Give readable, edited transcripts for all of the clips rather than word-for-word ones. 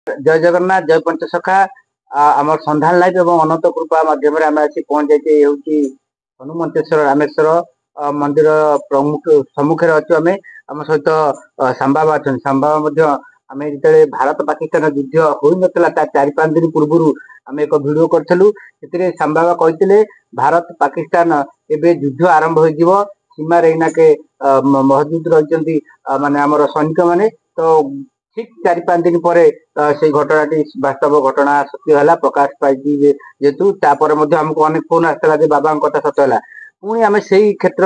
जय जगन्नाथ जय पंचसखा आम संधान लाइव एवं अनंत कृपा मध्यम आम आसी पहुंच जाइए हनुमंतेश्वर रामेश्वर मंदिर प्रमुख सम्मुखें अच्छु आम आम सहित सांबाबा अच्छा सांबाबा आम जो भारत पाकिस्तान युद्ध हो नाला चार पांच दिन पूर्व आम एक भिड करूँ से सांबाबा कहते भारत पाकिस्तान एवं युद्ध आरंभ हो सीमार के मौजूद रही माने आमर सैनिक मैंने तो ठीक चार पांच दिन पर से घटना वास्तव घटना सत्य है प्रकाश पाई जेतु आमको अनेक फोन आसला बाबा कथा सत्य है पुणी आम से क्षेत्र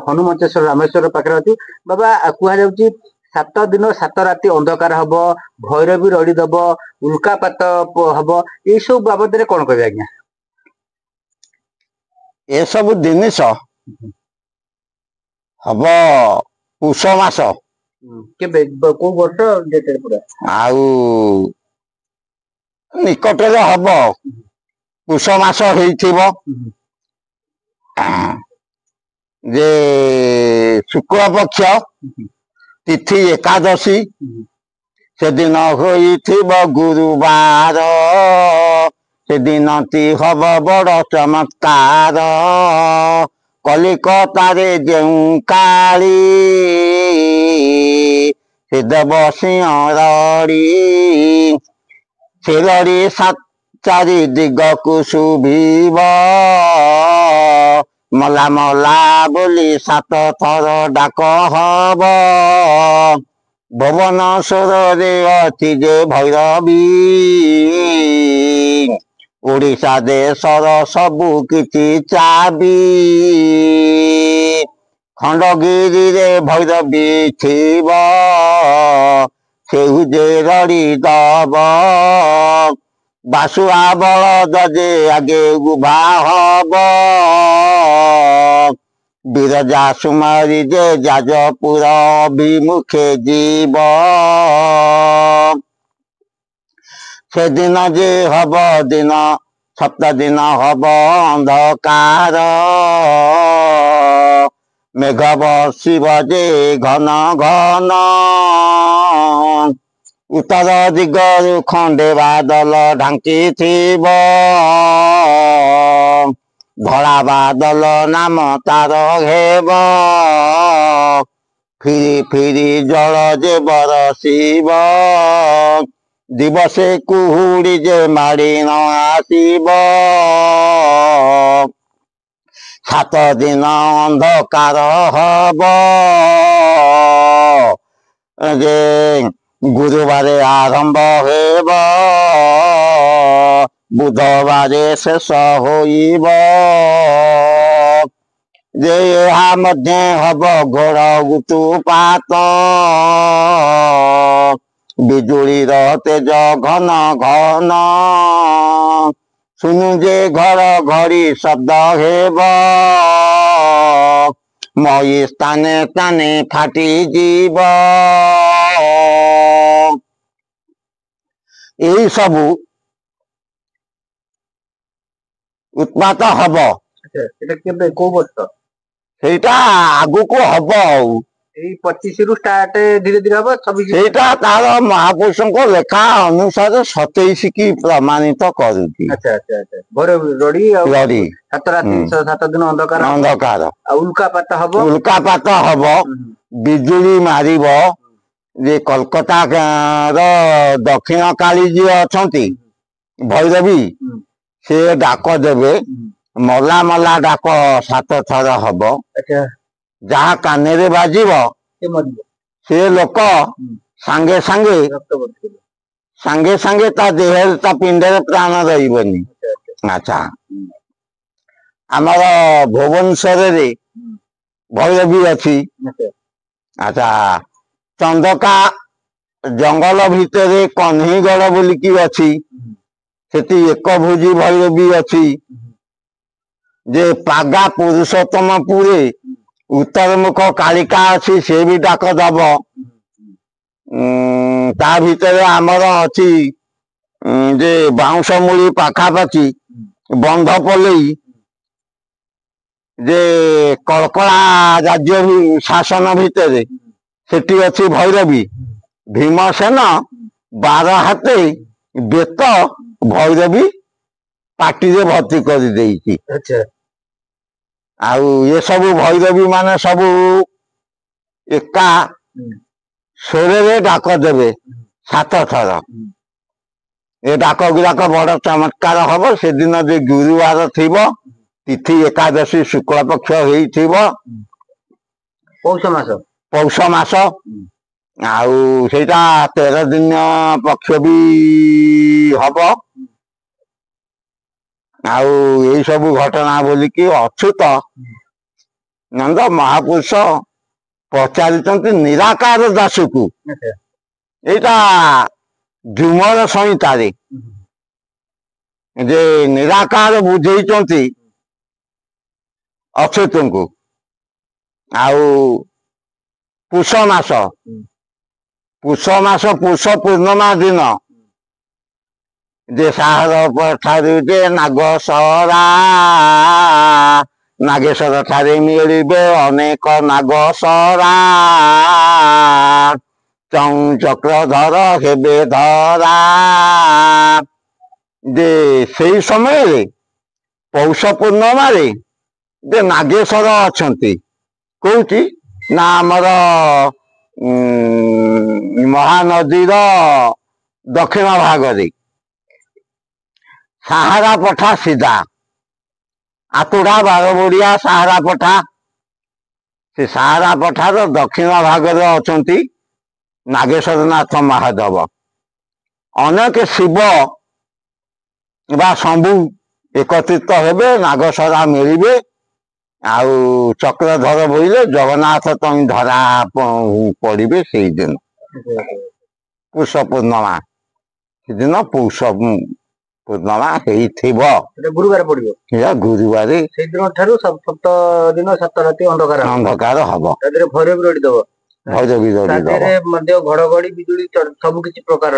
हनुमंतेश्वर रामेश्वर पाखे अच्छु बाबा कहुच्छी 7 दिन 7 राति अंधकार हम भैरवी रड़ी दब उल्कापात हम ये सब बाबद कौन कह आज्ञा ये सब जिनिस हम पुष मास को वर्ष पूरा आउ निकट हम पुष मास जे शुक्ल पक्ष तिथि एकादशी से दिन गुरुवार से दिन हम बड़ चमत्कार कलिकतारे जेउ काली से देव सिंहरी से लड़ी चारि दिग को शुभिब मला मला बोली 7 थर डाक हब भुवनेश्वर रे अच्छी जे भैरवी ओडिशा देशर सबु किछि चाबी खंडगिरी रे भैरवी थिब सेहु जे रड़ी दब बासुआ बलद जे आगे उभा हब बिरजा सुमारी जे जाजपुर अभिमुखे जीव से दिन जे हब दिन 7 दिन हब अंधकार मेघ बसिब जे घन घन उत्तर दिगरु खंडे बादल ढांकी थिब धड़ा बादल नाम तार हेब फिरी फिरी जल जे बरसिब दिवसे कुहुड़ी जे माड़ी न आसिब 7 दिन अंधकार हब जे गुरुवारे आरंभ हेब बुधवारे शेष होइब जे यहाँ मध्य हब घोर गुतुपात बिजुली तेज घन घन सुनु जे घर घड़ी शब्द हेब मई स्थाने स्थाने फाटी जीव यही सब उत्पात हब सेटा आगु को हब 25 रु स्टार्ट धीरे धीरे हम 26 तार महापुरुष को लेखा अनुसार 27 की प्रमाणित करुची। अच्छा अच्छा अच्छा रड़ी रड़ी 7 राति 7 दिन अंधकार अंधकार उल्कापात हम बिजुली मारिब जे कोलकाता रो दक्षिण काली जी अछंती भैरवी से डाक देवे मला मला डाक 7 थर हब जहाँ काने रे बाजिब से लोक सांगे सांगे सांगे सांगे ता देह ता पिंडे प्राण रही। अच्छा आमर भुवनेश्वर रे भैरवी अच्छी। अच्छा चंदका जंगल भितर कन्हीगढ़ बोलिकी अच्छी सेठी एक भुजी भैरवी अच्छी जे पागा पुरुषोत्तमपुरे उत्तर मुख कालिका अच्छी से भी डाक दब ता भितर आमर अच्छी जे बाउंश मूली पाखापाखी बंध पलई जे कलकला राज्य शासन भितर सेठी अच्छी भैरवी भीमसेन ବାର ହାତେ ବେତ ଭୈରବୀ ପାଟିରେ ଭର୍ତ୍ତି କରିଦେଇଛି। ଆଚ୍ଛା ଆଉ ଏସବୁ ଭୈରବୀ ମାନେ ସବୁ ଏକା ସ୍ୱରରେ ଡାକ ଦେବେ 7 ଥର। ଏ ଡାକ ଗୁଡାକ ବଡ ଚମତ୍କାର ହବ। ସେଦିନ ଯେ ଗୁରୁବାର ଥିବ, ତିଥି ଏକାଦଶୀ ଶୁକ୍ଳ ପକ୍ଷ ହେଇଥିବ, ପୌଷ ମାସ। ଆଉ ସେଇଟା 13 ଦିନ ପକ୍ଷ ବି ହବ। ଆଉ ଏଇ ସବୁ ଘଟଣା ବୋଲିକି ଅଚ୍ୟୁତ ନନ୍ଦ ମହାପୁରୁଷ ପଚାରିଛନ୍ତି ନିରାକାର ଦାସକୁ। ଏଇଟା ଯୁମର ସଂହିତାରେ ଯେ ନିରାକାର ବୁଝେଇଛନ୍ତି ଅଚ୍ୟୁତଙ୍କୁ। ଆଉ ପୁଷ ମାସ ପୁଷ ପୂର୍ଣ୍ଣିମା ଦିନ ଯେ ସାହର ଠାରୁ ଯେ ନାଗସରା ନାଗେଶ୍ୱର ଠାରେ ମିଳିବେ ଅନେକ ନାଗସରା ଚକ୍ରଧର ହେବେ ଧରା। ଯେ ସେଇ ସମୟରେ ପୌଷ ପୂର୍ଣ୍ଣିମାରେ ଯେ ନାଗେଶ୍ୱର ଅଛନ୍ତି କୋଉଠି ନା ଆମର ମହାନଦୀର ଦକ୍ଷିଣ ଭାଗରେ ସାହାରା ପଠା ସିଧା ଆତୁଡା ବାରବଡିଆ ସାହାରା ପଠା, ସେ ସାହାରା ପଠାର ଦକ୍ଷିଣ ଭାଗରେ ଅଛନ୍ତି ନାଗେଶ୍ୱର ନାଥ ମହାଦେବ। ଅନେକ ଶିବ ବା ଶମ୍ଭୁ ଏକତ୍ରିତ ହେବେ, ନାଗସରା ମିଳିବେ। ଆଉ ଚକ୍ରଧର ବୋଇଲେ ଜଗନ୍ନାଥ ତଇଁ ଧରା ପଡିବେ ସେଇଦିନ ପୁଷ ପୂର୍ଣ୍ଣିମା। ସେଦିନ ପୌଷ ପୂର୍ଣ୍ଣିମା ହେଇଥିବ, ଗୁରୁବାର ପଡିବ। ଗୁରୁବାର ସେଇଦିନ ଠାରୁ 7 ଦିନ 7 ରାତି ଅନ୍ଧକାର ହବ। ତା ଦେହରେ ଭୈରବୀ ରଡ଼ି ଦବ। ଭୈରବୀ ରଡ଼ି ଦବ। ମଧ୍ୟ ଘଡଘଡି ବିଜୁଳି ସବୁ କିଛି ପ୍ରକାର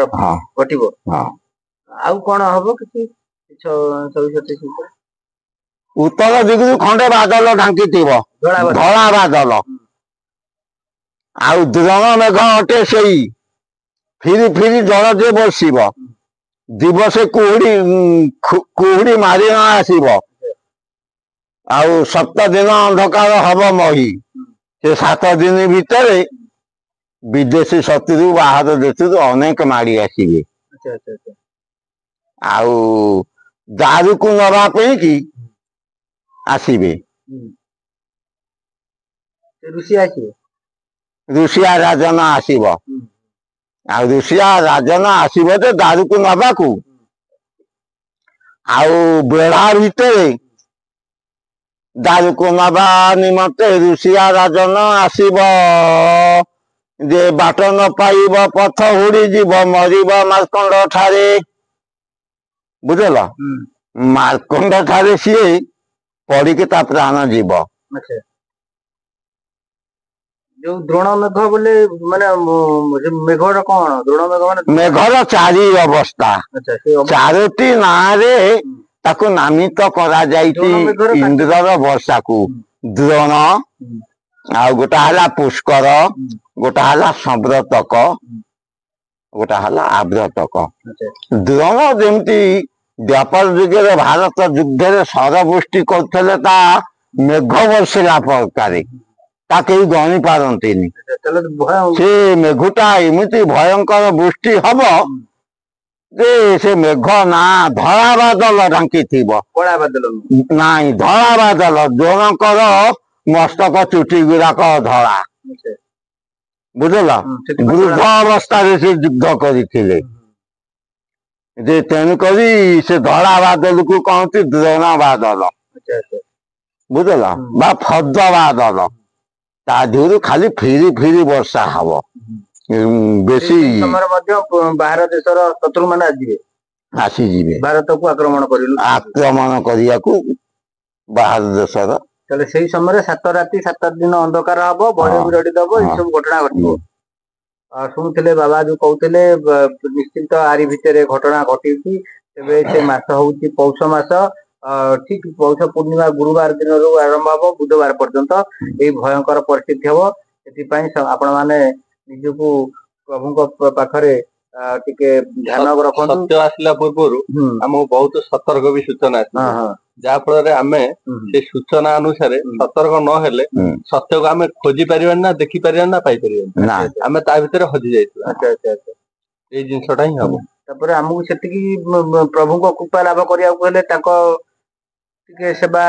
ଘଟିବ। ଆଉ କଣ ହବ କିଛି ଉତ୍ତର ଦିଗରୁ ଖଣ୍ଡେ ବାଦଲ ଢାଙ୍କିଥିବ, ଧଳା ବାଦଲ। ଆଉ ଦ୍ରୋଣ ମେଘ ଅଟେ ସେଇ ଫିରି ଫିରି ଜଳ ଯେ ବର୍ଷିବ, ଦିବସେ କୁହୁଡି ମାରି ନ ଆସିବ। ଆଉ 7 ଦିନ ଅନ୍ଧକାର ହବ ମହି। ସେ 7 ଦିନ ଭିତରେ ବିଦେଶୀ ଶତ୍ରୁ ବାହାର ଦେଶରୁ ଅନେକ ମାଡି ଆସିବେ। ଆଉ ଦାରୁକୁ ନବା ପାଇଁ କି ଆସିବେ। ଋଷିଆ ରାଜନ ଆସିବ। ଆଉ ଋଷିଆ ରାଜନ ଆସିବ ଯେ ଦାରୁକୁ ନବାକୁ। ଆଉ ବେଢା ଭିତରେ ଦାରୁକୁ ନବା ନିମନ୍ତେ ଋଷିଆ ରାଜନ ଆସିବ। ଯେ ବାଟ ନ ପାଇବ ପଥ ହୁଡି ଯିବ, ମରିବ ମାର୍କଣ୍ଡ ଠାରେ। ବୁଝିଲ, ମାର୍କଣ୍ଡ ଠାରେ ସିଏ ପଡିକି ତା ପ୍ରାଣ ଯିବ। ଯୋଉ ଦ୍ରୋଣ ମେଘ ବୋଲେ ମାନେ ମେଘର କଣ? ଦ୍ରୋଣ ମେଘ ମାନେ ମେଘର 4 ଅବସ୍ଥା, 4ଟି ନାଁରେ ତାକୁ ନାମିତ କରାଯାଇଛି ଇନ୍ଦ୍ରର ବର୍ଷାକୁ। ଦ୍ରୋଣ, ଆଉ ଗୋଟା ହେଲା ପୁଷ୍କର, ଗୋଟା ହେଲା ସମ୍ବ୍ରତକ, ଗୋଟା ହେଲା ଆବ୍ରତକ। ଦ୍ରୋଣ ଯେମିତି ଦ୍ୱାପର ଯୁଗରେ ଭାରତ ଯୁଦ୍ଧରେ ସରବୃଷ୍ଟି କରୁଥିଲେ, ତା ମେଘ ବର୍ଷିଲା ପ୍ରକାରେ ତା କେହି ଗଣି ପାରନ୍ତିନି। ସେ ମେଘଟା ଏମିତି ଭୟଙ୍କର ବୃଷ୍ଟି ହବ ଯେ ସେ ମେଘ ନା ଧଳା ବାଦଲ ଢାଙ୍କିଥିବ, ନାଇଁ ଧଳା ବାଦଲ। ଦ୍ରୋଣଙ୍କର ମସ୍ତକ ଚୁଟି ଗୁଡାକ ଧଳା। ବୁଝିଲ, ବୃଦ୍ଧ ଅବସ୍ଥାରେ ସେ ଯୁଦ୍ଧ କରିଥିଲେ। ଯେ ତେଣୁକରି ସେ ଧଳା ବାଦଲକୁ କହନ୍ତି ଦ୍ରୋଣ ବାଦଲ। ବୁଝିଲ, ବା ଫଦ ବାଦଲ। ତା ଦେହରୁ ଖାଲି ଫିରି ଫିରି ବର୍ଷା ହବ। ବେଶୀ ସମୟରେ ମଧ୍ୟ ବାହାର ଦେଶର ଶତ୍ରୁ ମାନେ ଆସିଯିବେ ଭାରତକୁ ଆକ୍ରମଣ କରିବାକୁ ବାହାର ଦେଶର। ତାହେଲେ ସେଇ ସମୟରେ 7 ରାତି 7 ଦିନ ଅନ୍ଧକାର ହବ, ଭୈରବୀ ରଡ଼ି ଦବ, ଏଇ ସବୁ ଘଟଣା ଘଟିବ। ଶୁଣୁଥିଲେ ବାବା ଯୋଉ କହୁଥିଲେ, ନିଶ୍ଚିନ୍ତ ଆରି ଭିତରେ ଘଟଣା ଘଟିଛି। ତେବେ ସେ ମାସ ହଉଛି ପୌଷ ମାସ। ଠିକ ପୌଷ ପୂର୍ଣ୍ଣିମା ଗୁରୁବାର ଦିନରୁ ଆରମ୍ଭ ହବ, ବୁଧବାର ପର୍ଯ୍ୟନ୍ତ ଏଇ ଭୟଙ୍କର ପରିସ୍ଥିତି ହବ। ସେଥିପାଇଁ ଆପଣ ମାନେ ନିଜକୁ ପ୍ରଭୁଙ୍କ ପାଖରେ ଟିକେ ଧ୍ୟାନ ରଖନ୍ତୁ। ସତ୍ୟ ଆସିଲା ପୂର୍ବରୁ ଆମକୁ ବହୁତ ସତର୍କ ବି ସୂଚନା ଆସିବ, ଯାହା ଫଳରେ ଆମେ ସେ ସୂଚନା ଅନୁସାରେ ସତର୍କ ନହେଲେ ସତ୍ୟକୁ ଆମେ ଖୋଜି ପାରିବାନି ନା, ଦେଖି ପାରିବାନି ନା, ପାଇପାରିବାନି। ଆମେ ତା ଭିତରେ ହଜି ଯାଇଥିବା। ଏଇ ଜିନିଷଟା ହିଁ ହବ। ତାପରେ ଆମକୁ ସେତିକି ପ୍ରଭୁଙ୍କ କୃପା ଲାଭ କରିବାକୁ ହେଲେ ତାଙ୍କ ଟିକେ ସେବା,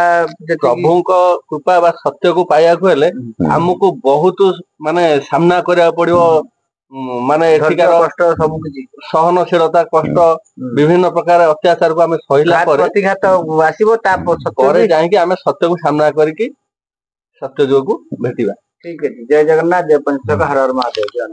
ପ୍ରଭୁଙ୍କ କୃପା ବା ସତ୍ୟକୁ ପାଇବାକୁ ହେଲେ ଆମକୁ ବହୁତ ମାନେ ସାମ୍ନା କରିବାକୁ ପଡିବ। ମାନେ ଏଠିକାର କଷ୍ଟ, ସବୁ କିଛି ସହନଶୀଳତା, କଷ୍ଟ, ବିଭିନ୍ନ ପ୍ରକାର ଅତ୍ୟାଚାରକୁ ଆମେ ସହିଲା ପରେ ପ୍ରତିଘାତ ଆସିବ, ପରେ ଯାଇକି ଆମେ ସତ୍ୟକୁ ସାମ୍ନା କରିକି ସତ୍ୟ ଯୋଗକୁ ଭେଟିବା। ଠିକ ଅଛି। ଜୟ ଜଗନ୍ନାଥ, ଜୟ ପଞ୍ଚସଖା, ହର ହର ମହାଦେବ।